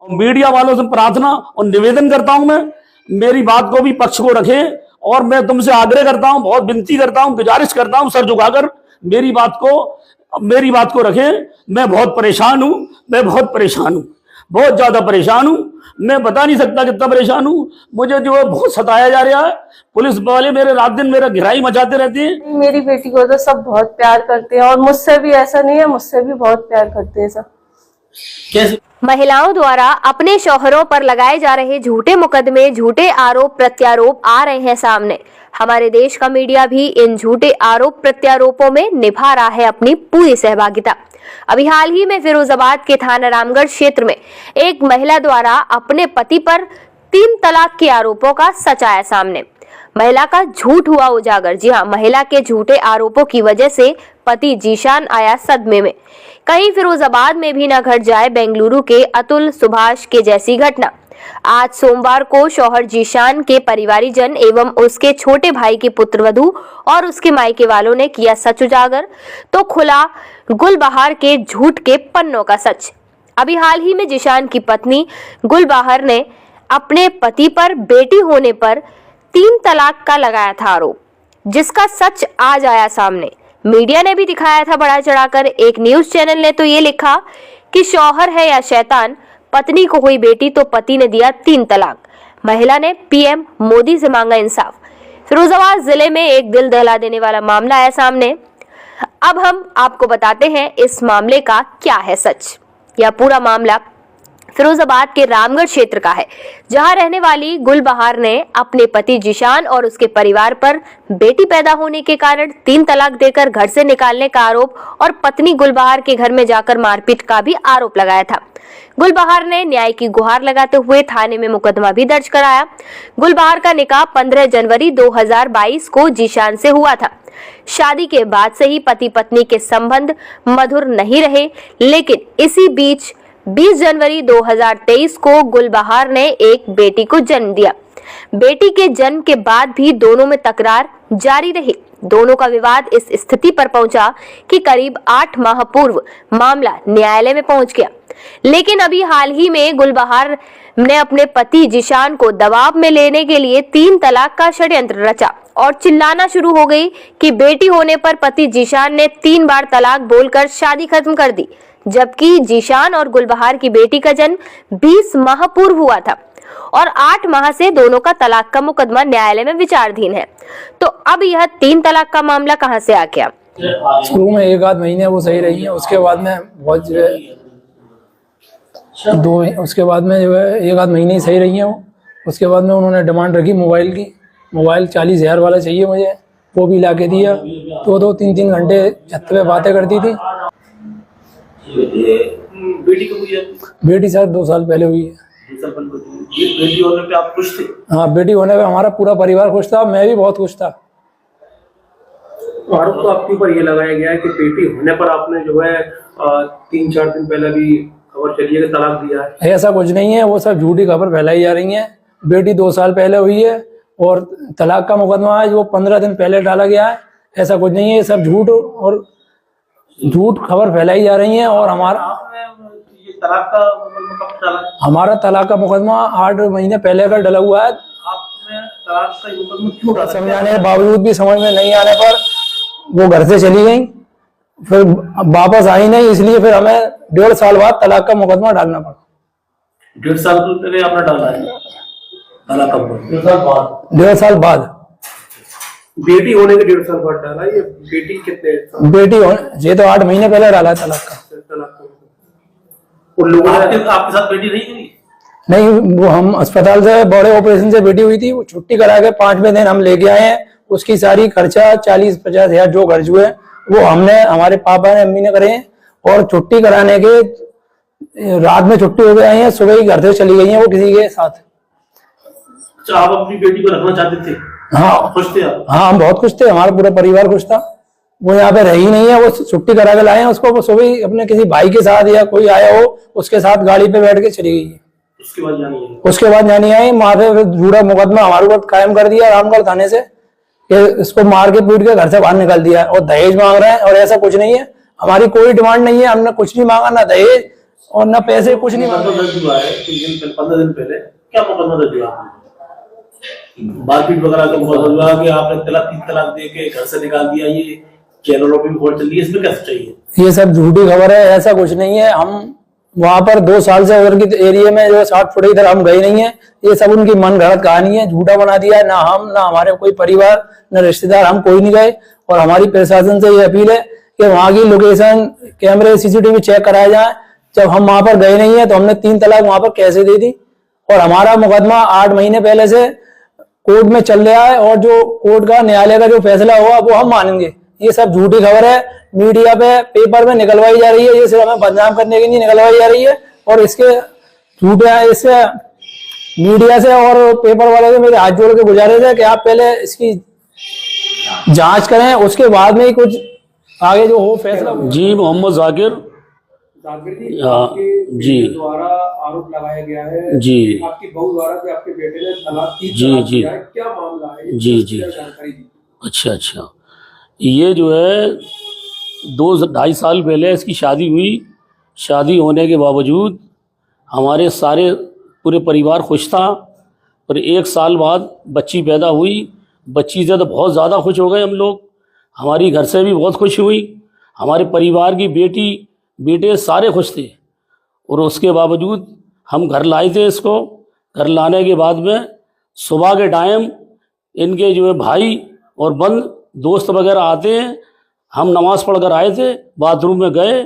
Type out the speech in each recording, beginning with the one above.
Media वालों से प्रार्थना और निवेदन करता हूं, मैं मेरी बात को भी पक्ष को रखें और मैं तुमसे आग्रह करता हूं, बहुत विनती करता हूं, गुजारिश करता हूं, सर झुकाकर मेरी बात को रखें। मैं बहुत परेशान हूं, बहुत ज्यादा परेशान हूं। मैं बता नहीं सकता कितना परेशान हूं। मुझे जो है बहुत सताया जा रहा है। पुलिस वाले मेरे रात दिन मेरा घिराई मचाते रहते हैं। मेरी बेटी को तो सब बहुत प्यार करते हैं और मुझसे भी ऐसा नहीं है, मुझसे भी बहुत प्यार करते हैं सब। कैसे महिलाओं द्वारा अपने शौहरों पर लगाए जा रहे झूठे मुकदमे, झूठे आरोप प्रत्यारोप आ रहे हैं सामने। हमारे देश का मीडिया भी इन झूठे आरोप प्रत्यारोपों में निभा रहा है अपनी पूरी सहभागिता। अभी हाल ही में फिरोजाबाद के थाना रामगढ़ क्षेत्र में एक महिला द्वारा अपने पति पर 3 तलाक के आरोपों का सच आया सामने। महिला का झूठ हुआ उजागर। जी हाँ, महिला के झूठे आरोपों की वजह से पति जीशान आया सदमे में। कहीं फिरोजाबाद में भी न घट जाए बेंगलुरु के अतुल सुभाष के जैसी घटना। आज सोमवार को शौहर जीशान के परिवारीजन एवं उसके छोटे भाई की पुत्रवधू और उसके मायके वालों ने किया सच उजागर, तो खुला गुलबहार के झूठ के पन्नों का सच। अभी हाल ही में जीशान की पत्नी गुलबहार ने अपने पति पर बेटी होने पर 3 तलाक का लगाया था आरोप, जिसका सच आज आया सामने। मीडिया ने भी दिखाया था बढ़ा चढ़ाकर। एक न्यूज चैनल ने तो ये लिखा कि शौहर है या शैतान, पत्नी को हुई बेटी तो पति ने दिया 3 तलाक। महिला ने पीएम मोदी से मांगा इंसाफ। फिरोजाबाद जिले में एक दिल दहला देने वाला मामला आया सामने। अब हम आपको बताते हैं इस मामले का क्या है सच। यह पूरा मामला फिरोजाबाद के रामगढ़ क्षेत्र का है, जहां रहने वाली गुलबहार ने अपने पति जीशान और उसके परिवार पर बेटी पैदा होने के कारण 3 तलाक देकर घर से निकालने का आरोप और पत्नी गुलबहार के घर में जाकर मारपीट का भी आरोप लगाया था। गुलबहार ने न्याय की गुहार लगाते हुए थाने में मुकदमा भी दर्ज कराया। गुलबहार का निकाह 15 जनवरी 2022 को जीशान से हुआ था। शादी के बाद से ही पति पत्नी के संबंध मधुर नहीं रहे, लेकिन इसी बीच 20 जनवरी 2023 को गुलबहार ने एक बेटी को जन्म दिया। बेटी के जन्म के बाद भी दोनों में तकरार जारी रही। दोनों का विवाद इस स्थिति पर पहुंचा कि करीब 8 माह पूर्व मामला न्यायालय में पहुंच गया। लेकिन अभी हाल ही में गुलबहार ने अपने पति जीशान को दबाव में लेने के लिए 3 तलाक का षड्यंत्र रचा और चिल्लाना शुरू हो गई कि बेटी होने पर पति जीशान ने 3 बार तलाक बोलकर शादी खत्म कर दी, जबकि जीशान और गुलबहार की बेटी का जन्म 20 माह पूर्व हुआ था और 8 माह से दोनों का तलाक का मुकदमा न्यायालय में विचाराधीन है। तो अब यह 3 तलाक का मामला कहां से आ गया? शुरू में 1 आध महीने वो सही रही है, उसके बाद में बहुत जो है उसके बाद में जो है 1 आध महीने ही सही रही है वो। उसके बाद में उन्होंने डिमांड रखी मोबाइल की। मोबाइल 40,000 वाला चाहिए मुझे, वो भी ला के दिया। तो 2-3 घंटे छत पे बातें करती थी। बेटी कब हुई है? बेटी शायद 2 साल पहले हुई है। 2 साल पहले। बेटी होने पे आप खुश थे? हाँ, बेटी होने पे हमारा पूरा परिवार खुश था, मैं भी बहुत खुश था। आरोप तो आपके ऊपर ये लगाया गया है कि बेटी होने पर आपने जो है 3-4 दिन पहले भी खबर चली है कि तलाक दिया है। ऐसा कुछ नहीं है, वो सब झूठी खबर फैलाई जा रही है। बेटी 2 साल पहले हुई है और तलाक का मुकदमा है वो 15 दिन पहले डाला गया है। ऐसा कुछ नहीं है, ये सब झूठ खबर फैलाई जा रही है। और ये तलाक का मुकदमा कब डाला? हमारा तलाक का मुकदमा 8 महीने पहले का डला हुआ है। आपने तलाक का मुकदमा क्यों डाला? समझाने के बावजूद भी समझ में नहीं आने पर वो घर से चली गई, फिर वापस आई नहीं, इसलिए फिर हमें 1.5 साल बाद तलाक का मुकदमा डालना पड़ा। 1.5 साल पहले आपने डाला है तलाक का मुकदमा? 1.5 साल बाद बेटी होने के 1.5 साल बाद डाला। ये बेटी कितने? बेटी होने ये तो 8 महीने पहले डाला तलाक का। और लोगों ने आपके साथ बेटी नहीं हुई? नहीं, वो हम अस्पताल से बड़े ऑपरेशन से बेटी हुई थी, वो छुट्टी करा के 5वें दिन हम लेके आए हैं। उसकी सारी खर्चा 40-50 हजार जो खर्च हुए वो हमने, हमारे पापा ने, अम्मी ने करे हैं। और छुट्टी कराने के रात में छुट्टी हो गई आई है, सुबह ही घर से चली गई है वो किसी के साथ। अच्छा, आप अपनी बेटी को रखना चाहते थे? हाँ, खुश थे आप? हाँ, हम बहुत खुश थे, हमारा पूरा परिवार खुश था। वो यहाँ पे रही नहीं है, वो छुट्टी करा के लाए हैं उसको। वो सुबह ही अपने किसी भाई के साथ या कोई आया हो उसके साथ गाड़ी पे बैठ के चली गई है। उसके बाद जानी है? उसके बाद जानी आई, वहां पे जुड़ा मुकदमा हमारे ऊपर कायम कर दिया रामगढ़ थाने से। इसको मार के पीट के घर से बाहर निकाल दिया और दहेज मांग रहे हैं। और ऐसा कुछ नहीं है, हमारी कोई डिमांड नहीं है, हमने कुछ नहीं मांगा, ना दहेज और न पैसे कुछ नहीं मांगे। मुकदमा दर्ज हुआ है 15 दिन पहले, क्या मुकदमा दर्ज हुआ? मारपीट वगैरह का मुकदमा हुआ कि आपने 3 तलाक दे के घर से निकाल दिया, ये चैनलों पे भी खबर चल रही है, इसमें क्या सच्चाई है? ये सब झूठी खबर है, ऐसा कुछ नहीं है। हम वहां पर 2 साल से उधर की एरिया में जो 60 फुट इधर हम गए नहीं है। ये सब उनकी मन गढ़ंत कहानी है, झूठा बना दिया है। ना हम, ना हमारे कोई परिवार, न रिश्तेदार, हम कोई नहीं गए। और हमारी प्रशासन से ये अपील है कि वहां की लोकेशन, कैमरे, CCTV चेक कराए जाए। जब हम वहां पर गए नहीं है तो हमने 3 तलाक वहां पर कैसे दे दी? और हमारा मुकदमा 8 महीने पहले से कोर्ट में चल रहा है, और जो कोर्ट का, न्यायालय का जो फैसला हुआ वो हम मानेंगे। ये सब झूठी खबर है, मीडिया पे, पेपर में निकलवाई जा रही है। ये सिर्फ हमें बदनाम करने के लिए निकलवाई जा रही है। और इसके झूठे, इससे मीडिया से और पेपर वाले से मेरे हाथ जोड़ के गुजारिश है कि आप पहले इसकी जांच करें, उसके बाद में ही कुछ आगे जो हो फैसला। जी, मोहम्मद जाकिर जी, हाँ, आपके जी। बेटे द्वारा आरोप लगाया गया है जी। कि आपकी बहू द्वारा कि आपके बेटे ने तलाक जी, जी जी। क्या मामला है? जी, जी। जानकारी दी। अच्छा, ये जो है 2-2.5 साल पहले इसकी शादी हुई। शादी होने के बावजूद हमारे सारे पूरे परिवार खुश था। पर 1 साल बाद बच्ची पैदा हुई। बच्ची से तो बहुत ज़्यादा खुश हो गए हम लोग, हमारी घर से भी बहुत खुश हुई, हमारे परिवार की बेटी बेटे सारे खुश थे। और उसके बावजूद हम घर लाए थे इसको। घर लाने के बाद में सुबह के टाइम इनके जो है भाई और बंद दोस्त वगैरह आते हैं। हम नमाज़ पढ़कर आए थे, बाथरूम में गए,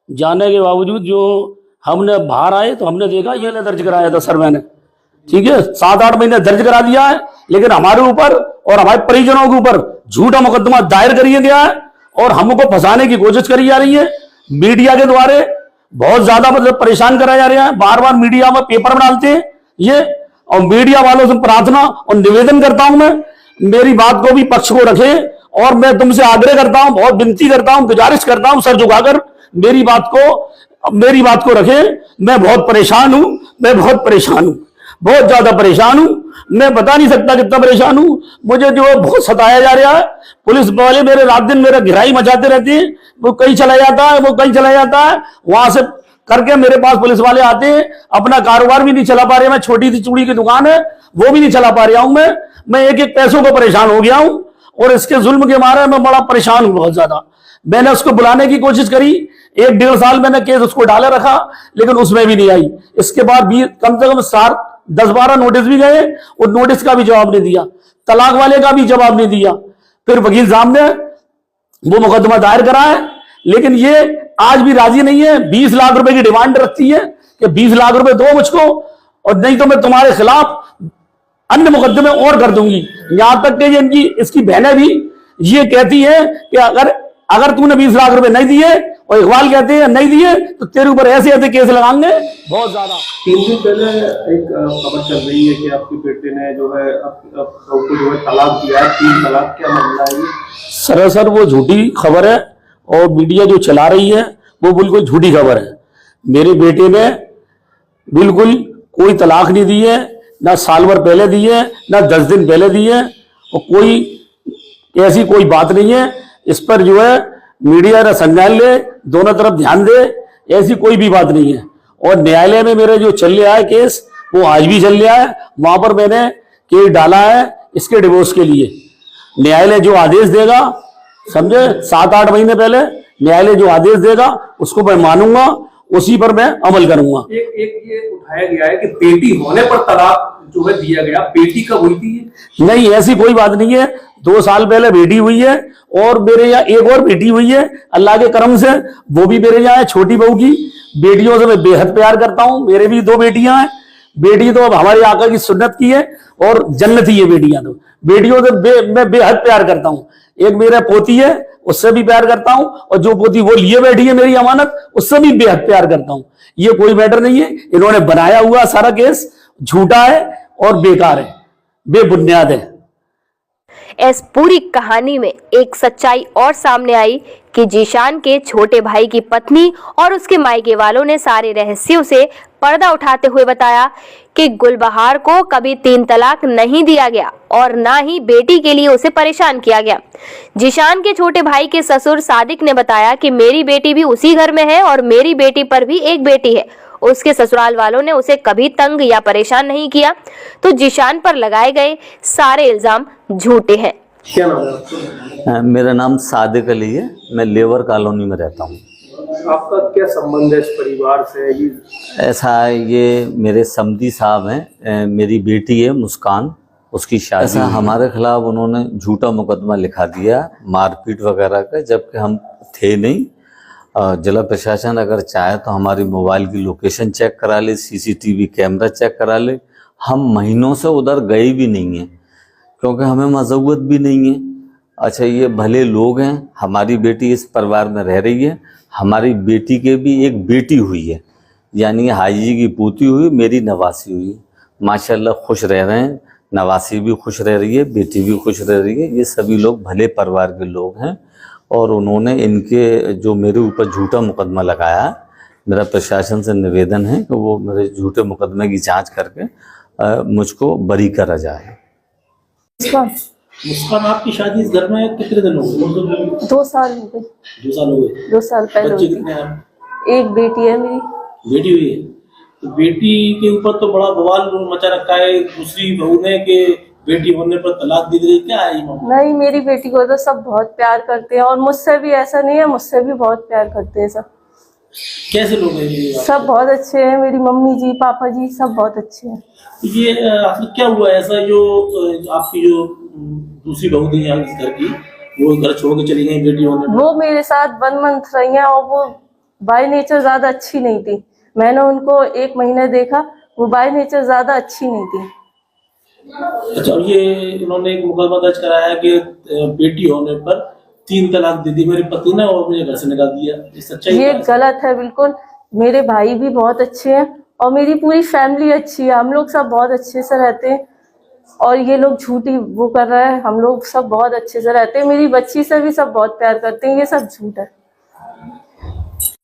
जाने के बावजूद जो हमने बाहर आए तो हमने देखा ये दर्ज कराया था सर मैंने, ठीक है, 7-8 महीने दर्ज करा दिया है। लेकिन हमारे ऊपर और हमारे परिजनों के ऊपर झूठा मुकदमा दायर कर गया है और हमको फंसाने की कोशिश करी जा रही है। मीडिया के द्वारा बहुत ज्यादा मतलब परेशान कराया जा रहा है। बार बार मीडिया में पेपर में डालते हैं ये। और मीडिया वालों से प्रार्थना और निवेदन करता हूं मैं, मेरी बात को भी पक्ष को रखे। और मैं तुमसे आग्रह करता हूं, बहुत विनती करता हूं, गुजारिश करता हूं, सर झुकाकर मेरी बात को रखे। मैं बहुत परेशान हूं, बहुत ज्यादा परेशान हूं। मैं बता नहीं सकता कितना परेशान हूं। मुझे जो बहुत सताया जा रहा है। पुलिस वाले मेरे रात दिन मेरा घिराई मचाते रहते हैं। वो कहीं चला जाता है, वहां से करके मेरे पास पुलिस वाले आते हैं। अपना कारोबार भी नहीं चला पा रहे। मैं छोटी सी चूड़ी की दुकान है, वो भी नहीं चला पा रहा हूं। मैं एक पैसों को परेशान हो गया हूं। और इसके जुल्म के मारे मैं बड़ा परेशान हूं, बहुत ज्यादा। मैंने उसको बुलाने की कोशिश करी, 1-1.5 साल मैंने केस उसको डाले रखा, लेकिन उसमें भी नहीं आई। इसके बाद भी कम से कम 10-12 नोटिस भी गए, और नोटिस का भी जवाब नहीं दिया, तलाक वाले का भी जवाब नहीं दिया। फिर वकील साहब ने वो मुकदमा दायर करा है, लेकिन ये आज भी राजी नहीं है। 20 लाख रुपए की डिमांड रखती है कि 20 लाख रुपए दो मुझको, और नहीं तो मैं तुम्हारे खिलाफ अन्य मुकदमे और कर दूंगी। यहां तक कि इसकी बहनें भी ये कहती है कि अगर तूने 20 लाख रुपए नहीं दिए, और इकबाल कहते हैं नहीं दिए, तो तेरे ऊपर ऐसे केस लगाएंगे बहुत ज्यादा। 3 दिन पहले एक खबर चल रही है कि आपके बेटे ने जो है आपको जो है तलाक दिया है, 3 तलाक, क्या मामला है ये? सरासर वो झूठी खबर है, और मीडिया जो चला रही है वो बिल्कुल झूठी खबर है। मेरे बेटे ने बिल्कुल कोई तलाक नहीं दी है, ना साल भर पहले दी है, ना 10 दिन पहले दी है, और कोई ऐसी कोई बात नहीं है। इस पर जो है मीडिया का संज्ञान ले, दोनों तरफ ध्यान दे, ऐसी कोई भी बात नहीं है। और न्यायालय में मेरा जो चल रहा है केस, वो आज भी चल रहा है। वहां पर मैंने केस डाला है इसके डिवोर्स के लिए। न्यायालय जो आदेश देगा, समझे, 7-8 महीने पहले न्यायालय जो आदेश देगा उसको मैं मानूंगा, उसी पर मैं अमल करूंगा। एक ये उठाया गया है कि बेटी होने पर तलाक जो है दिया गया, बेटी कब हुई थी? नहीं, ऐसी कोई बात नहीं है। 2 साल पहले बेटी हुई है, और मेरे यहाँ एक और बेटी हुई है अल्लाह के करम से, वो भी मेरे यहाँ है, छोटी बहू की। बेटियों से मैं बेहद प्यार करता हूँ। मेरे भी 2 बेटियां हैं। बेटी तो अब हमारे आका की सुन्नत की है, और जन्नती है बेटियां। तो बेटियों से मैं बेहद प्यार करता हूँ। एक मेरा पोती है, उससे भी प्यार करता हूँ, और जो पोती वो लिए बैठी है मेरी अमानत, उससे भी बेहद प्यार करता हूँ। ये कोई मैटर नहीं है। इन्होंने बनाया हुआ सारा केस झूठा है और बेकार है, बेबुनियाद है। इस पूरी कहानी में एक सच्चाई और सामने आई कि जीशान के छोटे भाई की पत्नी और उसके मायके वालों ने सारे रहस्यों से पर्दा उठाते हुए बताया कि गुलबहार को कभी 3 तलाक नहीं दिया गया और ना ही बेटी के लिए उसे परेशान किया गया। जीशान के छोटे भाई के ससुर सादिक ने बताया कि मेरी बेटी भी उसी घर में है और मेरी बेटी पर भी एक बेटी है। उसके ससुराल वालों ने उसे कभी तंग या परेशान नहीं किया, तो जीशान पर लगाए गए सारे इल्जाम झूठे हैं। क्या नाम है आपका? मेरा नाम सादिक अली है, मैं लेबर कॉलोनी में रहता हूँ। आपका क्या संबंध है इस परिवार से? ऐसा है, ये मेरे समधी साहब हैं, मेरी बेटी है मुस्कान, उसकी शादी। ऐसा हमारे खिलाफ उन्होंने झूठा मुकदमा लिखा दिया मारपीट वगैरह का, जबकि हम थे नहीं। जिला प्रशासन अगर चाहे तो हमारी मोबाइल की लोकेशन चेक करा ले, सीसीटीवी कैमरा चेक करा ले। हम महीनों से उधर गए भी नहीं हैं क्योंकि हमें मजबूत भी नहीं है। अच्छा, ये भले लोग हैं, हमारी बेटी इस परिवार में रह रही है, हमारी बेटी के भी एक बेटी हुई है, यानी हाजी की पोती हुई, मेरी नवासी हुई। माशाल्लाह खुश रह रहे हैं, नवासी भी खुश रह रही है, बेटी भी खुश रह रही है। ये सभी लोग भले परिवार के लोग हैं और उन्होंने इनके जो मेरे ऊपर झूठा मुकदमा लगाया, मेरा प्रशासन से निवेदन है कि वो मेरे झूठे मुकदमे की जांच करके मुझको बरी करा जाए। मुस्कान, आपकी शादी इस घर में कितने दिन हो गए? 2 साल हो गए। 2 साल हो गए। 2 साल पहले बच्चे हुई कितने हैं? थी। एक बेटी है मेरी। बेटी हुई है। तो बेटी के ऊपर तो बड़ा बवाल मचा रखा है, दूसरी बहू ने कि बेटी होने पर तलाक दे दी। क्या है ये मामला? नहीं, मेरी बेटी को तो सब बहुत प्यार करते हैं और मुझसे भी ऐसा नहीं है, मुझसे भी बहुत प्यार करते हैं सब। कैसे लोग हैं ये? सब बहुत अच्छे हैं, मेरी मम्मी जी, पापा जी सब बहुत अच्छे हैं। ये आखिर क्या हुआ ऐसा जो आपकी जो दूसरी बहू थी यहाँ इस घर की, वो घर छोड़ के चली गई बेटी होने पर? वो मेरे साथ 1 मंथ रही हैं और वो बाय नेचर ज्यादा अच्छी नहीं थी। मैंने उनको 1 महीने देखा, वो बाय नेचर ज्यादा अच्छी नहीं थी। अच्छा, ये इन्होंने एक मुकदमा दर्ज कराया कि बेटी होने पर 3 तलाक दे दी मेरी पति ने और मुझे घर से निकाल दिया। ये सच्चाई ये है? गलत है बिल्कुल। मेरे भाई भी बहुत अच्छे हैं और मेरी पूरी फैमिली अच्छी है, हम लोग सब बहुत अच्छे से रहते हैं और ये लोग झूठी वो कर रहे हैं। हम लोग सब बहुत अच्छे से रहते हैं, मेरी बच्ची से भी सब बहुत प्यार करते हैं। ये सब झूठ है।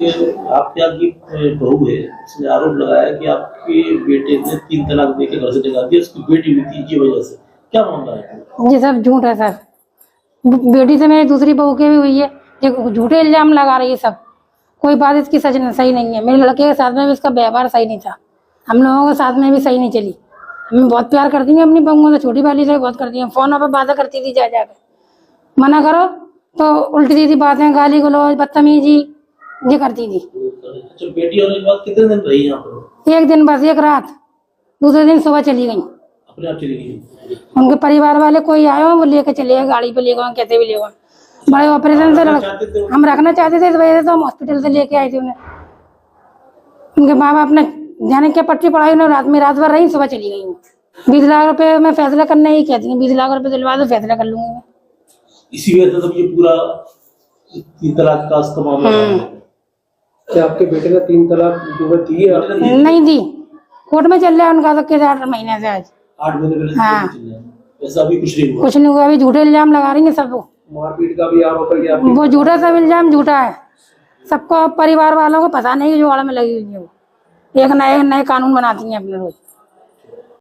आपके यहाँ की बहू है, उसने आरोप लगाया कि आपके बेटे ने 3 तलाक देके घर से निकाल दिया, उसकी बेटी हुई थी, की वजह से। क्या मामला है? ये सब झूठ है सर। बेटी से मेरी दूसरी बहू की भी हुई है, ये झूठे इल्जाम लगा रही है सब। कोई बात इसकी सही नहीं है। मेरे लड़के के साथ में भी इसका व्यवहार सही नहीं था, हम लोगों के साथ में भी सही नहीं चली। हमें बहुत प्यार करती है अपनी बहू से, छोटी वाली से बहुत करती है। फोन पर बातें करती थी, जा जाकर मना करो तो उल्टी सीधी बातें, गाली गलौज, बदतमीजी ये करती थी। अच्छा, बेटी होने के बाद कितने दिन रही यहाँ पर? 1 दिन बस, 1 रात, दूसरे दिन सुबह चली गई। अपने आप चली गई? उनके परिवार वाले कोई आए हो, वो लेके चले गए, गाड़ी पे ले गए, कैसे भी ले गए। बड़े ऑपरेशन से हम रखना चाहते थे, इस वजह से तो हम हॉस्पिटल से लेके आए थे उन्हें। उनके माँ बाप ने जाने क्या पट्टी पढ़ाई, उन्हें रात भर रही, सुबह चली गई। 20 लाख रुपए मैं फैसला करना ही कहती हूँ, 20 लाख रुपए दिलवा दो, फैसला कर लूंगी मैं। इसी वजह से ये पूरा 3 तलाक का उसका मामला है। क्या आपके बेटे ने 3 तलाक जो है दी है? नहीं दी, कोर्ट में चल रहा है उनका तो केस 8 महीने से आज। 8 महीने पहले? हाँ। ऐसा अभी कुछ नहीं हुआ? कुछ नहीं हुआ, अभी झूठे इल्जाम लगा रही है सब। मारपीट का भी आरोप है? वो झूठा, सब इल्जाम झूठा है। सबको परिवार वालों को पता नहीं जोड़ में लगी हुई है। वो एक नए कानून बनाती है अपने रोज।